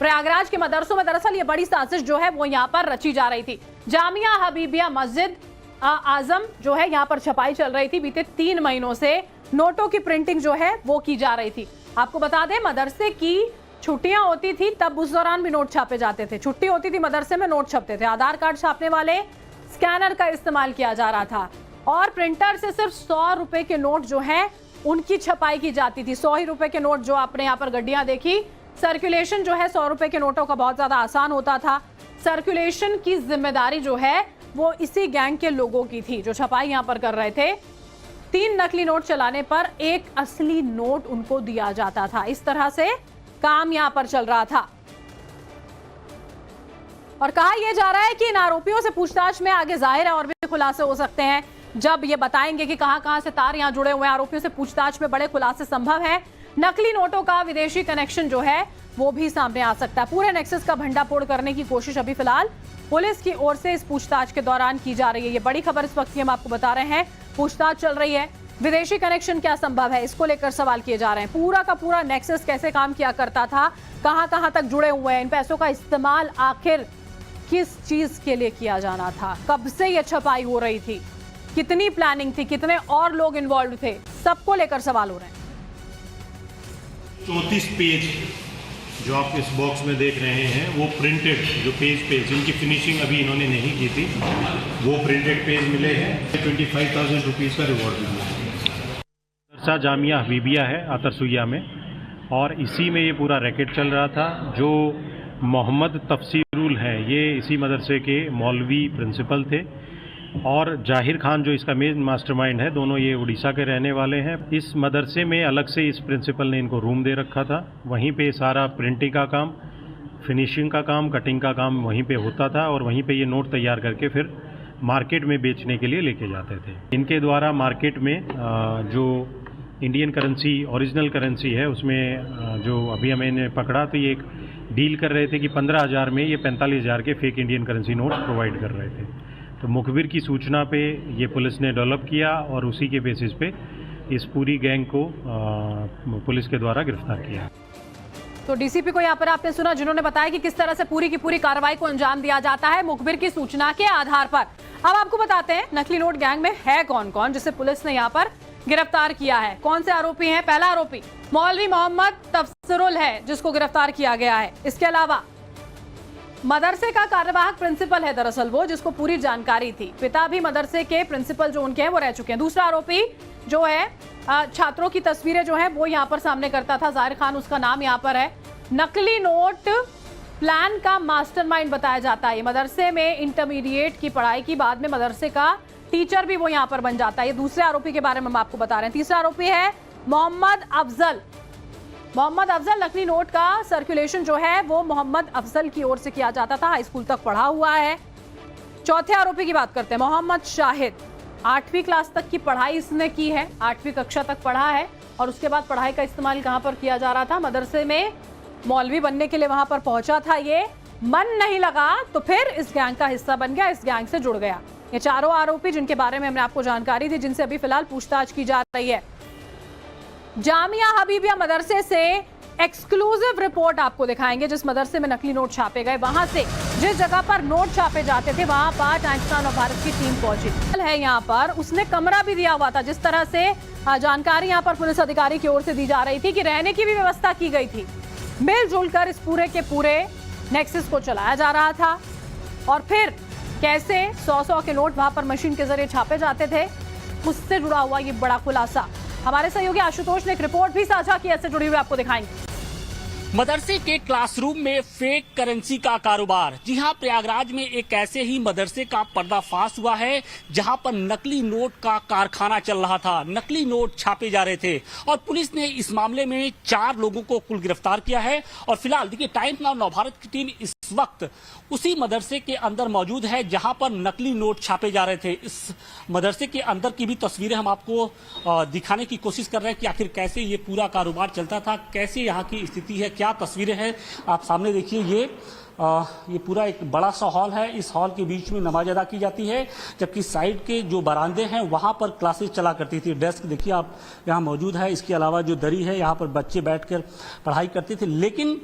प्रयागराज के मदरसों में दरअसल ये बड़ी साजिश जो है वो यहाँ पर रची जा रही थी। जामिया हबीबिया मस्जिद आजम जो है यहाँ पर छपाई चल रही थी। बीते 3 महीनों से नोटों की प्रिंटिंग जो है वो की जा रही थी। आपको बता दें, मदरसे की छुट्टियां होती थी तब उस दौरान भी नोट छापे जाते थे। छुट्टी होती थी मदरसे में, नोट छपते थे। आधार कार्ड छापने वाले स्कैनर का इस्तेमाल किया जा रहा था और प्रिंटर से सिर्फ 100 रुपए के नोट जो है उनकी छपाई की जाती थी। 100 ही रुपए के नोट जो आपने यहाँ पर गड्डियां देखी, सर्कुलेशन जो है 100 रुपए के नोटों का बहुत ज्यादा आसान होता था। सर्कुलेशन की जिम्मेदारी जो है वो इसी गैंग के लोगों की थी जो छपाई यहाँ पर कर रहे थे। 3 नकली नोट चलाने पर एक असली नोट उनको दिया जाता था। इस तरह से काम यहां पर चल रहा था और कहा यह जा रहा है कि इन आरोपियों से पूछताछ में आगे जाहिर है और भी खुलासे हो सकते हैं जब ये बताएंगे कि कहां से तार यहां जुड़े हुए हैं। आरोपियों से पूछताछ में बड़े खुलासे संभव है। नकली नोटों का विदेशी कनेक्शन जो है वो भी सामने आ सकता है। पूरे नेक्सस का भंडाफोड़ करने की कोशिश अभी फिलहाल पुलिस की ओर से इस पूछताछ के दौरान की जा रही है। ये बड़ी खबर इस वक्त की हम आपको बता रहे हैं। पूछताछ चल रही है। विदेशी कनेक्शन क्या संभव है, इसको लेकर सवाल किए जा रहे हैं। पूरा का पूरा नेक्सस कैसे काम किया करता था, कहां तक जुड़े हुए हैं, इन पैसों का इस्तेमाल आखिर किस चीज के लिए किया जाना था, कब से ये छपाई हो रही थी, कितनी प्लानिंग थी, कितने और लोग इन्वॉल्व थे, सबको लेकर सवाल हो रहे हैं। 34 पेज जो आप इस बॉक्स में देख रहे हैं वो प्रिंटेड जो पेज जिनकी फिनिशिंग अभी इन्होंने नहीं की थी वो प्रिंटेड पेज मिले हैं। 25,000 रुपीज़ का रिवॉर्ड मिला है। मदरसा जामिया हबीबिया है आतरसुइया में और इसी में ये पूरा रैकेट चल रहा था। जो मोहम्मद तफसीरुल है ये इसी मदरसे के मौलवी प्रिंसिपल थे और जाहिर खान जो इसका मेन मास्टरमाइंड है, दोनों ये उड़ीसा के रहने वाले हैं। इस मदरसे में अलग से इस प्रिंसिपल ने इनको रूम दे रखा था। वहीं पे सारा प्रिंटिंग का काम, फिनिशिंग का काम, कटिंग का काम वहीं पे होता था और वहीं पे ये नोट तैयार करके फिर मार्केट में बेचने के लिए लेके जाते थे। इनके द्वारा मार्केट में जो इंडियन करेंसी ओरिजिनल करेंसी है उसमें जो अभी हमें पकड़ा तो ये एक डील कर रहे थे कि 15,000 में ये 45,000 के fake Indian currency note provide कर रहे थे। तो मुखबिर की सूचना पे ये पुलिस ने डेवलप किया और उसी के बेसिस पे इस पूरी गैंग को पुलिस के द्वारा गिरफ्तार किया। तो डीसीपी को यहाँ पर आपने सुना जिन्होंने बताया कि किस तरह से पूरी की पूरी कार्रवाई को अंजाम दिया जाता है मुखबिर की सूचना के आधार पर। अब आपको बताते हैं नकली नोट गैंग में है कौन कौन जिसे पुलिस ने यहाँ पर गिरफ्तार किया है। कौन से आरोपी हैं? पहला आरोपी मौलवी मोहम्मद तफसीरुल है जिसको गिरफ्तार किया गया है। इसके अलावा मदरसे का कार्यवाहक प्रिंसिपल है दरअसल वो, जिसको पूरी जानकारी थी। पिता भी मदरसे के प्रिंसिपल जो उनके हैं वो रह चुके हैं। दूसरा आरोपी जो है छात्रों की तस्वीरें जो है वो यहाँ पर सामने करता था, जाहिर खान उसका नाम यहाँ पर है। नकली नोट प्लान का मास्टरमाइंड बताया जाता है। मदरसे में इंटरमीडिएट की पढ़ाई की बाद में मदरसे का टीचर भी वो यहाँ पर बन जाता है। ये दूसरे आरोपी के बारे में हम आपको बता रहे हैं। तीसरा आरोपी है मोहम्मद अफजल। मोहम्मद अफजल नकली नोट का सर्कुलेशन जो है वो मोहम्मद अफजल की ओर से किया जाता था। हाई स्कूल तक पढ़ा हुआ है। चौथे आरोपी की बात करते हैं, मोहम्मद शाहिद। 8वीं क्लास तक की पढ़ाई इसने की है, 8वीं कक्षा तक पढ़ा है और उसके बाद पढ़ाई का इस्तेमाल कहां पर किया जा रहा था? मदरसे में मौलवी बनने के लिए वहां पर पहुंचा था। ये मन नहीं लगा तो फिर इस गैंग का हिस्सा बन गया, इस गैंग से जुड़ गया। ये चारों आरोपी जिनके बारे में हमने आपको जानकारी दी, जिनसे अभी फिलहाल पूछताछ की जा रही है। जामिया हबीबिया मदरसे से एक्सक्लूसिव रिपोर्ट आपको दिखाएंगे। जिस मदरसे में नकली नोट छापे गए वहां से जिस जगह पर नोट छापे जाते थे वहां पर पाकिस्तान और भारत की टीम पहुंची है। यहाँ पर उसने कमरा भी दिया हुआ था। जिस तरह से जानकारी यहाँ पर पुलिस अधिकारी की ओर से दी जा रही थी कि रहने की भी व्यवस्था की गई थी। मिलजुल कर इस पूरे के पूरे नेक्सस को चलाया जा रहा था और फिर कैसे 100-100 के नोट वहां पर मशीन के जरिए छापे जाते थे, उससे जुड़ा हुआ ये बड़ा खुलासा हमारे सहयोगी आशुतोष ने एक रिपोर्ट भी साझा की, ऐसे जुड़ी हुई आपको दिखाएंगे। मदरसे के क्लासरूम में फेक करेंसी का कारोबार। जी हां, प्रयागराज में एक ऐसे ही मदरसे का पर्दाफाश हुआ है जहां पर नकली नोट का कारखाना चल रहा था। नकली नोट छापे जा रहे थे और पुलिस ने इस मामले में 4 लोगों को कुल गिरफ्तार किया है। और फिलहाल देखिए, टाइम्स नाउ नवभारत की टीम इस वक्त उसी मदरसे के अंदर मौजूद है जहां पर नकली नोट छापे जा रहे थे। इस मदरसे के अंदर की भी तस्वीरें हम आपको दिखाने की कोशिश कर रहे हैं कि आखिर कैसे ये पूरा कारोबार चलता था, कैसे यहाँ की स्थिति है, क्या तस्वीरें हैं। आप सामने देखिए, ये पूरा एक बड़ा सा हॉल है। इस हॉल के बीच में नमाज अदा की जाती है, जबकि साइड के जो बरामदे हैं वहां पर क्लासेस चला करती थी। डेस्क देखिए आप यहाँ मौजूद है। इसके अलावा जो दरी है यहाँ पर बच्चे बैठकर पढ़ाई करते थे। लेकिन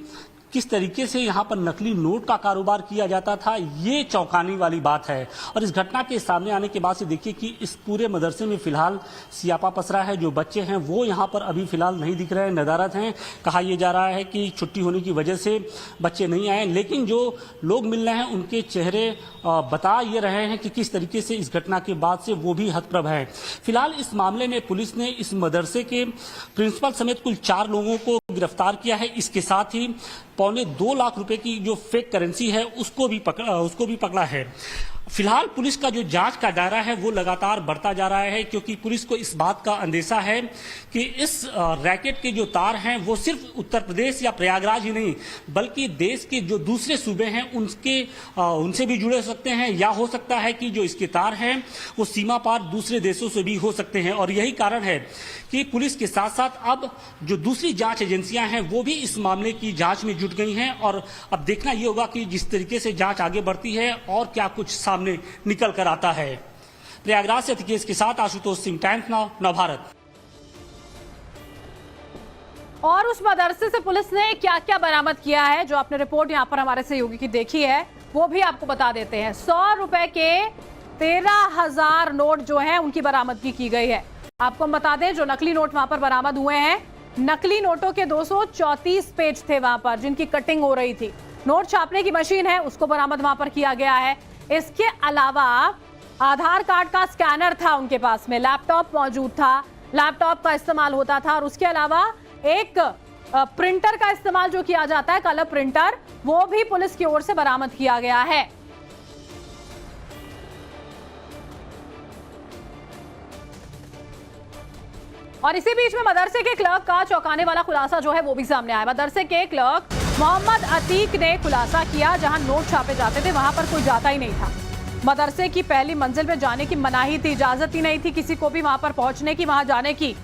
किस तरीके से यहाँ पर नकली नोट का कारोबार किया जाता था, ये चौंकाने वाली बात है। और इस घटना के सामने आने के बाद से देखिए कि इस पूरे मदरसे में फिलहाल सियापा पसरा है। जो बच्चे हैं वो यहाँ पर अभी फिलहाल नहीं दिख रहे हैं, नदारत हैं। कहा यह जा रहा है कि छुट्टी होने की वजह से बच्चे नहीं आए, लेकिन जो लोग मिल रहे हैं उनके चेहरे बता ये रहे हैं कि किस तरीके से इस घटना के बाद से वो भी हतप्रभ है। फिलहाल इस मामले में पुलिस ने इस मदरसे के प्रिंसिपल समेत कुल 4 लोगों को गिरफ्तार किया है। इसके साथ ही 2.25 लाख रुपए की जो फेक करेंसी है उसको भी पकड़ा है। फिलहाल पुलिस का जो जांच का दायरा है वो लगातार बढ़ता जा रहा है, क्योंकि पुलिस को इस बात का अंदेशा है कि इस रैकेट के जो तार हैं वो सिर्फ उत्तर प्रदेश या प्रयागराज ही नहीं बल्कि देश के जो दूसरे सूबे हैं उनसे भी जुड़े हो सकते हैं, या हो सकता है कि जो इसके तार हैं वो सीमा पार दूसरे देशों से भी हो सकते हैं। और यही कारण है कि पुलिस के साथ साथ अब जो दूसरी जांच एजेंसियां हैं वो भी इस मामले की जांच में जुट गई हैं। और अब देखना ये होगा कि जिस तरीके से जांच आगे बढ़ती है और क्या कुछ सामने निकल कर आता है। प्रयागराज से अतिकेश के साथ आशुतोष सिंह, टाइम्स नाउ, नवभारत। और उस मदरसे से पुलिस ने क्या क्या बरामद किया है, जो आपने रिपोर्ट यहाँ पर हमारे सहयोगी की देखी है, वो भी आपको बता देते हैं। 100 रुपए के 13,000 नोट जो हैं उनकी बरामदगी की गई है। आपको हम बता दें जो नकली नोट वहां पर बरामद हुए हैं, नकली नोटों के 234 पेज थे वहां पर जिनकी कटिंग हो रही थी। नोट छापने की मशीन है उसको बरामद वहां पर किया गया है। इसके अलावा आधार कार्ड का स्कैनर था उनके पास में, लैपटॉप मौजूद था, लैपटॉप का इस्तेमाल होता था। और उसके अलावा एक प्रिंटर का इस्तेमाल जो किया जाता है, कलर प्रिंटर, वो भी पुलिस की ओर से बरामद किया गया है। और इसी बीच में मदरसे के क्लर्क का चौंकाने वाला खुलासा जो है वो भी सामने आया। मदरसे के क्लर्क मोहम्मद अतीक ने खुलासा किया, जहां नोट छापे जाते थे वहां पर कोई जाता ही नहीं था। मदरसे की पहली मंजिल में जाने की मनाही थी, इजाजत ही नहीं थी किसी को भी वहां पर पहुंचने की, वहां जाने की।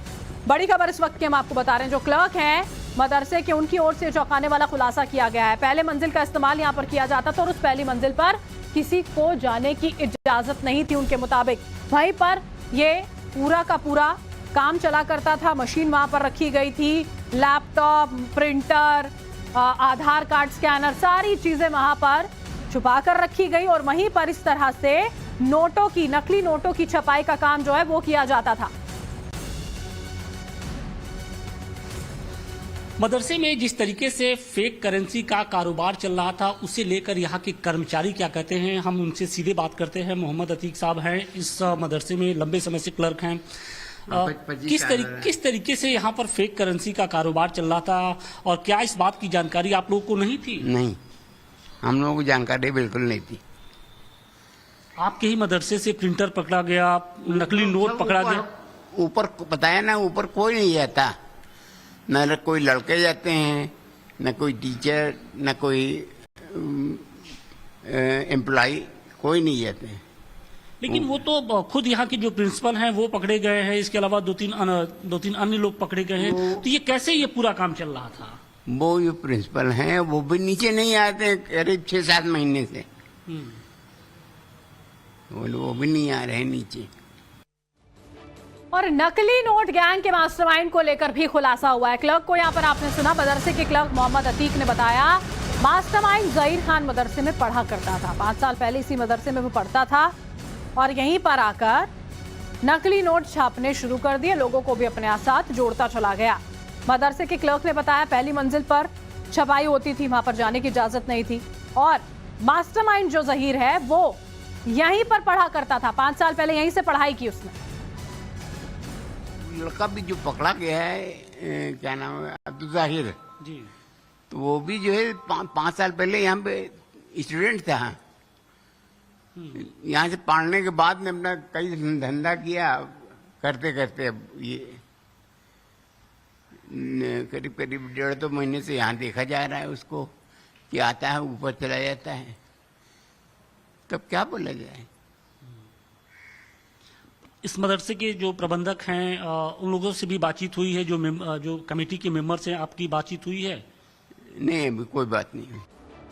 बड़ी खबर इस वक्त की हम आपको बता रहे हैं, जो क्लर्क हैं मदरसे के उनकी ओर से चौंकाने वाला खुलासा किया गया है। पहले मंजिल का इस्तेमाल यहाँ पर किया जाता था और उस पहली मंजिल पर किसी को जाने की इजाजत नहीं थी उनके मुताबिक। वहीं पर ये पूरा का पूरा काम चला करता था। मशीन वहां पर रखी गई थी, लैपटॉप, प्रिंटर, आधार कार्ड स्कैनर, सारी चीजें वहां पर छुपा कर रखी गई। और वहीं पर इस तरह से नोटों की, नकली नोटों की छपाई का काम जो है वो किया जाता था। मदरसे में जिस तरीके से फेक करेंसी का कारोबार चल रहा था उसे लेकर यहाँ के कर्मचारी क्या कहते हैं, हम उनसे सीधे बात करते हैं। मोहम्मद अतीक साहब हैं, इस मदरसे में लंबे समय से क्लर्क हैं। किस तरीके से यहाँ पर फेक करेंसी का कारोबार चल रहा था और क्या इस बात की जानकारी आप लोगों को नहीं थी? नहीं, हम लोगों को जानकारी बिल्कुल नहीं थी। आपके ही मदरसे से प्रिंटर पकड़ा गया, नकली नोट पकड़ा गया। ऊपर बताया ना, ऊपर कोई नहीं जाता, न कोई लड़के जाते हैं, न कोई टीचर, न कोई एम्प्लॉय, कोई नहीं जाते हैं। लेकिन वो तो खुद यहाँ के जो प्रिंसिपल हैं वो पकड़े गए हैं, इसके अलावा दो तीन अन्य लोग पकड़े गए हैं। तो ये कैसे ये पूरा काम चल रहा था? वो जो प्रिंसिपल हैं वो भी नीचे नहीं आते करीब 6-7 महीने से, वो भी नहीं आ रहे नीचे। और नकली नोट गैंग के मास्टरमाइंड को लेकर भी खुलासा हुआ है। क्लर्क को यहाँ पर आपने सुना, मदरसे के क्लर्क मोहम्मद अतीक ने बताया मास्टरमाइंड जहीर खान मदरसे में पढ़ा करता था। 5 साल पहले इसी मदरसे में वो पढ़ता था और यहीं पर आकर नकली नोट छापने शुरू कर दिए, लोगों को भी अपने साथ जोड़ता चला गया। मदरसे के क्लर्क ने बताया पहली मंजिल पर छपाई होती थी, वहां पर जाने की इजाजत नहीं थी। और मास्टरमाइंड जो जहीर है वो यहीं पर पढ़ा करता था, 5 साल पहले यहीं से पढ़ाई की उसने। लड़का भी जो पकड़ा गया है, क्या नाम है, अब्दुल जाहिर जी, तो वो भी जो है 5 साल पहले यहाँ पे स्टूडेंट था। यहाँ से पढ़ने के बाद में अपना कई धंधा किया, करते करते अब ये करीब 1.5-2 महीने से यहाँ देखा जा रहा है उसको कि आता है ऊपर चला जाता है, तब क्या बोला जाए। इस मदरसे के जो प्रबंधक हैं उन लोगों से भी बातचीत हुई है, जो कमेटी के मेंबर हैं, आपकी बातचीत हुई है? नहीं, अभी कोई बात नहीं हुई।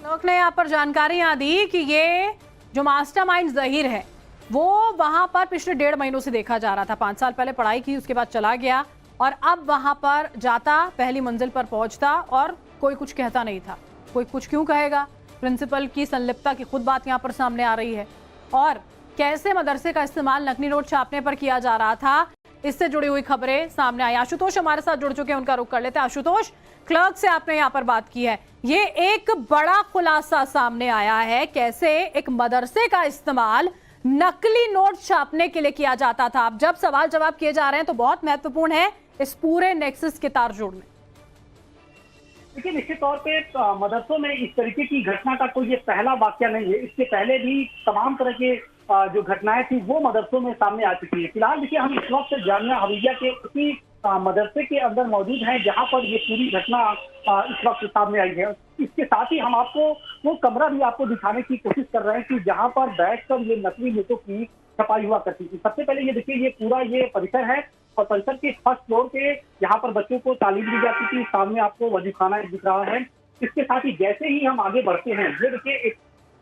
लोग ने यहाँ पर जानकारी यहाँ दी कि ये जो मास्टरमाइंड जहीर है वो वहां पर पिछले 1.5 महीनों से देखा जा रहा था। 5 साल पहले पढ़ाई की, उसके बाद चला गया और अब वहां पर जाता, पहली मंजिल पर पहुंचता और कोई कुछ कहता नहीं था। कोई कुछ क्यों कहेगा? प्रिंसिपल की संलिप्तता की खुद बात यहाँ पर सामने आ रही है। और कैसे मदरसे का इस्तेमाल नकली नोट छापने पर किया जा रहा था, इससे जुड़ी हुई खबरें सामने आई। आशुतोष हमारे साथ जुड़ चुके हैं, उनका रुख कर लेते हैं। आशुतोष, क्लर्क से आपने यहाँ पर बात की है, ये एक बड़ा खुलासा सामने आया है, कैसे एक मदरसे का इस्तेमाल नकली नोट छापने के लिए किया जाता था। अब जब सवाल जवाब किए जा रहे हैं तो बहुत महत्वपूर्ण है इस पूरे नेक्सस के तार जोड़ने। देखिए, निश्चित तौर पे मदरसों में इस तरीके की घटना का कोई ये पहला वाकया नहीं है। इससे पहले भी तमाम तरह के जो घटनाएं थी वो मदरसों में सामने आ चुकी है। फिलहाल देखिए, हम इस वक्त जामिया हविया के उसी मदरसे के अंदर मौजूद हैं जहां पर ये पूरी घटना इस वक्त सामने आई है। इसके साथ ही हम आपको वो कमरा भी आपको दिखाने की कोशिश कर रहे हैं कि जहां पर बैठकर ये नकली नोटों की छपाई हुआ करती थी। सबसे पहले ये देखिए, ये पूरा ये परिसर है और परिसर के फर्स्ट फ्लोर पे यहाँ पर बच्चों को तालीम दी जाती थी। सामने आपको वजीखाना दिख रहा है। इसके साथ ही जैसे ही हम आगे बढ़ते हैं, ये देखिए एक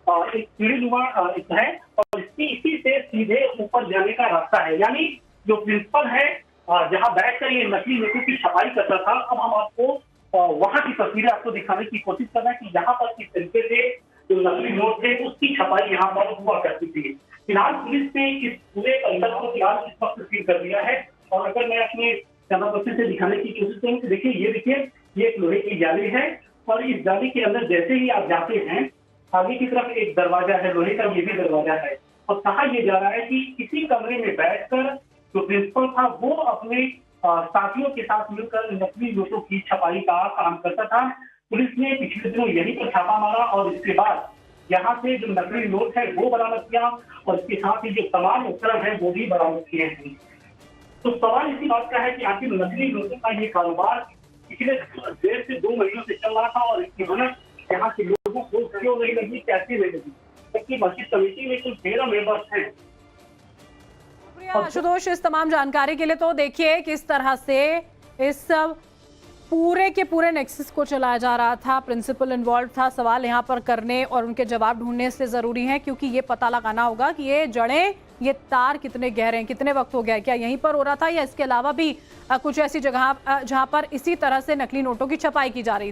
सीढ़ीनुमा है और इसी से सीधे ऊपर जाने का रास्ता है। यानी जो प्रिंसिपल है जहाँ बैठकर ये नकली नोटों की छपाई करता था, अब हम आपको वहां की तस्वीरें आपको दिखाने की कोशिश कर रहे हैं कि यहाँ पर किस तरीके से जो नकली नोट थे उसकी छपाई यहाँ पर हुआ करती थी। फिलहाल पुलिस ने इस पूरे परिसर को फिलहाल इस वक्त सील कर दिया है। और अगर मैं अपने कैमरा पर्सन से दिखाने की कोशिश करूँ तो देखिए, ये एक लोहे की जाली है और इस जाली के अंदर जैसे ही आप जाते हैं, आगे की तरफ एक दरवाजा है लोहे का, ये भी दरवाजा है। और कहा यह जा रहा है कि इसी कमरे में बैठकर जो प्रिंसिपल था वो अपने साथियों के साथ मिलकर नकली नोटों की छपाई का काम करता था। पुलिस ने पिछले दिनों यहीं पर छापा मारा और इसके बाद यहाँ से जो नकली नोट है वो बरामद किया और इसके साथ ही जो तमाम उपकरण है वो भी बरामद किए हैं। तो सवाल इसी बात का है कि आखिर नकली नोटों का ये कारोबार पिछले 1.5 से 2 महीनों से चल रहा था और इसकी भनक यहाँ के लोगों को क्यों नहीं लगी, कैसे नहीं लगी, जबकि मस्जिद कमेटी में कुल 13 मेंबर्स हैं। आशुतोष, इस तमाम जानकारी के लिए तो देखिए किस तरह से इस पूरे के पूरे नेक्सस को चलाया जा रहा था। प्रिंसिपल इन्वॉल्व था। सवाल यहाँ पर करने और उनके जवाब ढूंढने से जरूरी है, क्योंकि ये पता लगाना होगा कि ये जड़ें, ये तार कितने गहरे हैं, कितने वक्त हो गया, क्या यहीं पर हो रहा था या इसके अलावा भी कुछ ऐसी जगह जहां पर इसी तरह से नकली नोटों की छपाई की जा रही